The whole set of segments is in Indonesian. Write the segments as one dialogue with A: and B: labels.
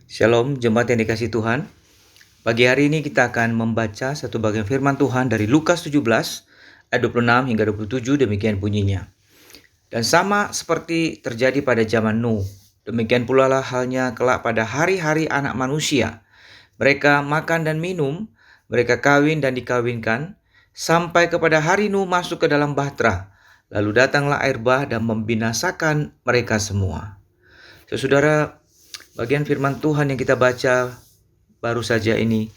A: Shalom, jemaat yang dikasihi Tuhan. Pagi hari ini kita akan membaca satu bagian firman Tuhan dari Lukas 17 ayat 26 hingga 27, demikian bunyinya. Dan sama seperti terjadi pada zaman Nuh, demikian pula lah halnya kelak pada hari-hari anak manusia. Mereka makan dan minum, mereka kawin dan dikawinkan, sampai kepada hari Nuh masuk ke dalam bahtera. Lalu datanglah air bah dan membinasakan mereka semua. Saudara, bagian firman Tuhan yang kita baca baru saja ini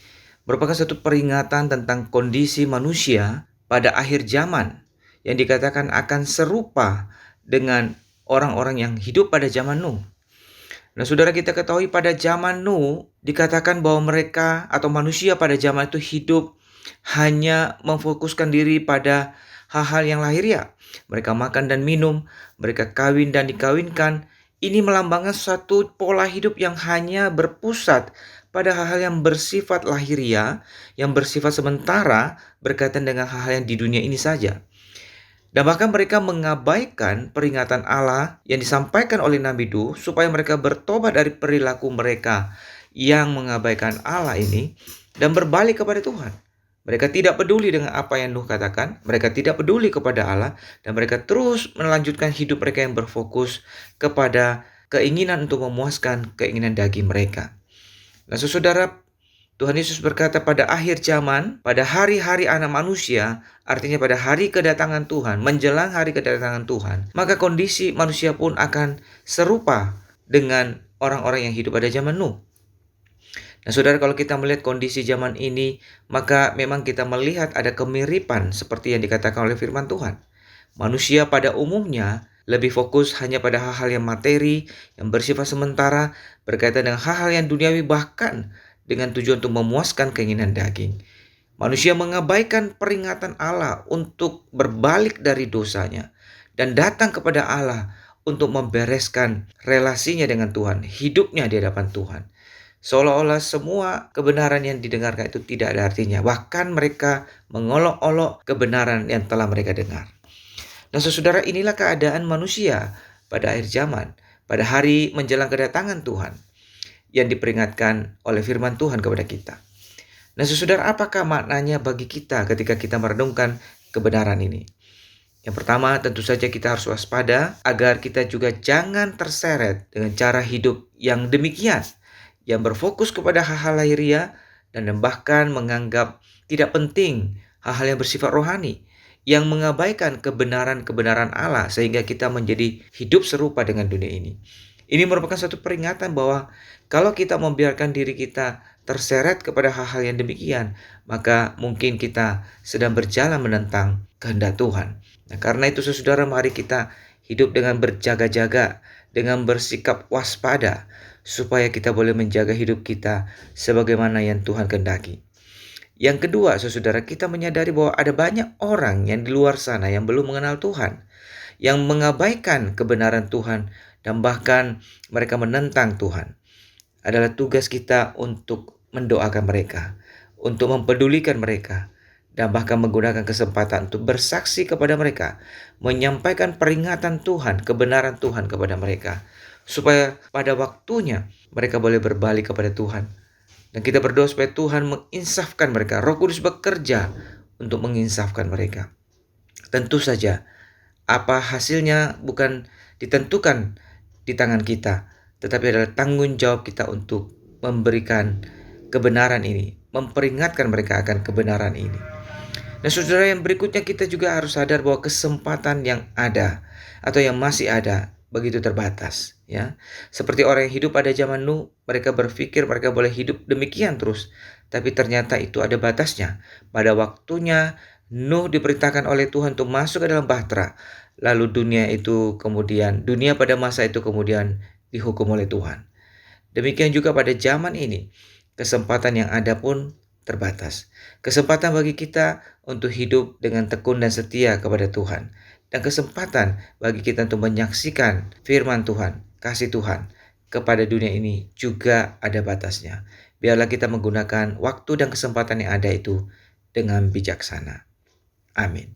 A: merupakan satu peringatan tentang kondisi manusia pada akhir zaman yang dikatakan akan serupa dengan orang-orang yang hidup pada zaman Nuh. Nah, saudara, kita ketahui pada zaman Nuh dikatakan bahwa mereka atau manusia pada zaman itu hidup hanya memfokuskan diri pada hal-hal yang lahiriah. Mereka makan dan minum, mereka kawin dan dikawinkan. Ini melambangkan suatu pola hidup yang hanya berpusat pada hal-hal yang bersifat lahiriah, yang bersifat sementara, berkaitan dengan hal-hal yang di dunia ini saja. Dan bahkan mereka mengabaikan peringatan Allah yang disampaikan oleh Nabi Nuh supaya mereka bertobat dari perilaku mereka yang mengabaikan Allah ini dan berbalik kepada Tuhan. Mereka tidak peduli dengan apa yang Nuh katakan, mereka tidak peduli kepada Allah, dan mereka terus melanjutkan hidup mereka yang berfokus kepada keinginan untuk memuaskan keinginan daging mereka. Nah, saudara, Tuhan Yesus berkata pada akhir zaman, pada hari-hari anak manusia, artinya pada hari kedatangan Tuhan, menjelang hari kedatangan Tuhan, maka kondisi manusia pun akan serupa dengan orang-orang yang hidup pada zaman Nuh. Nah, saudara, kalau kita melihat kondisi zaman ini, maka memang kita melihat ada kemiripan seperti yang dikatakan oleh firman Tuhan. Manusia pada umumnya lebih fokus hanya pada hal-hal yang materi, yang bersifat sementara, berkaitan dengan hal-hal yang duniawi, bahkan dengan tujuan untuk memuaskan keinginan daging. Manusia mengabaikan peringatan Allah untuk berbalik dari dosanya dan datang kepada Allah untuk membereskan relasinya dengan Tuhan, hidupnya di hadapan Tuhan. Seolah-olah semua kebenaran yang didengarkan itu tidak ada artinya. Bahkan mereka mengolok-olok kebenaran yang telah mereka dengar. Nah, saudara, inilah keadaan manusia pada akhir zaman, pada hari menjelang kedatangan Tuhan yang diperingatkan oleh firman Tuhan kepada kita. Nah, saudara, apakah maknanya bagi kita ketika kita merenungkan kebenaran ini? Yang pertama, tentu saja kita harus waspada agar kita juga jangan terseret dengan cara hidup yang demikian, yang berfokus kepada hal-hal lahiriah dan bahkan menganggap tidak penting hal-hal yang bersifat rohani, yang mengabaikan kebenaran-kebenaran Allah sehingga kita menjadi hidup serupa dengan dunia ini. Ini merupakan satu peringatan bahwa kalau kita membiarkan diri kita terseret kepada hal-hal yang demikian, maka mungkin kita sedang berjalan menentang kehendak Tuhan. Nah, karena itu saudara, mari kita hidup dengan berjaga-jaga, dengan bersikap waspada, supaya kita boleh menjaga hidup kita sebagaimana yang Tuhan kehendaki. Yang kedua, saudara, kita menyadari bahwa ada banyak orang yang di luar sana yang belum mengenal Tuhan, yang mengabaikan kebenaran Tuhan, dan bahkan mereka menentang Tuhan. Adalah tugas kita untuk mendoakan mereka, untuk mempedulikan mereka, dan bahkan menggunakan kesempatan untuk bersaksi kepada mereka, menyampaikan peringatan Tuhan, kebenaran Tuhan kepada mereka, supaya pada waktunya mereka boleh berbalik kepada Tuhan. Dan kita berdoa supaya Tuhan menginsafkan mereka. Roh Kudus bekerja untuk menginsafkan mereka. Tentu saja apa hasilnya bukan ditentukan di tangan kita, tetapi adalah tanggung jawab kita untuk memberikan kebenaran ini, memperingatkan mereka akan kebenaran ini. Nah, saudara, yang berikutnya kita juga harus sadar bahwa kesempatan yang ada atau yang masih ada begitu terbatas, ya. Seperti orang yang hidup pada zaman Nuh, mereka berpikir mereka boleh hidup demikian terus, tapi ternyata itu ada batasnya. Pada waktunya Nuh diperintahkan oleh Tuhan untuk masuk ke dalam bahtera, lalu dunia pada masa itu kemudian dihukum oleh Tuhan. Demikian juga pada zaman ini, kesempatan yang ada pun terbatas. Kesempatan bagi kita untuk hidup dengan tekun dan setia kepada Tuhan. Dan kesempatan bagi kita untuk menyaksikan firman Tuhan, kasih Tuhan kepada dunia ini juga ada batasnya. Biarlah kita menggunakan waktu dan kesempatan yang ada itu dengan bijaksana. Amin.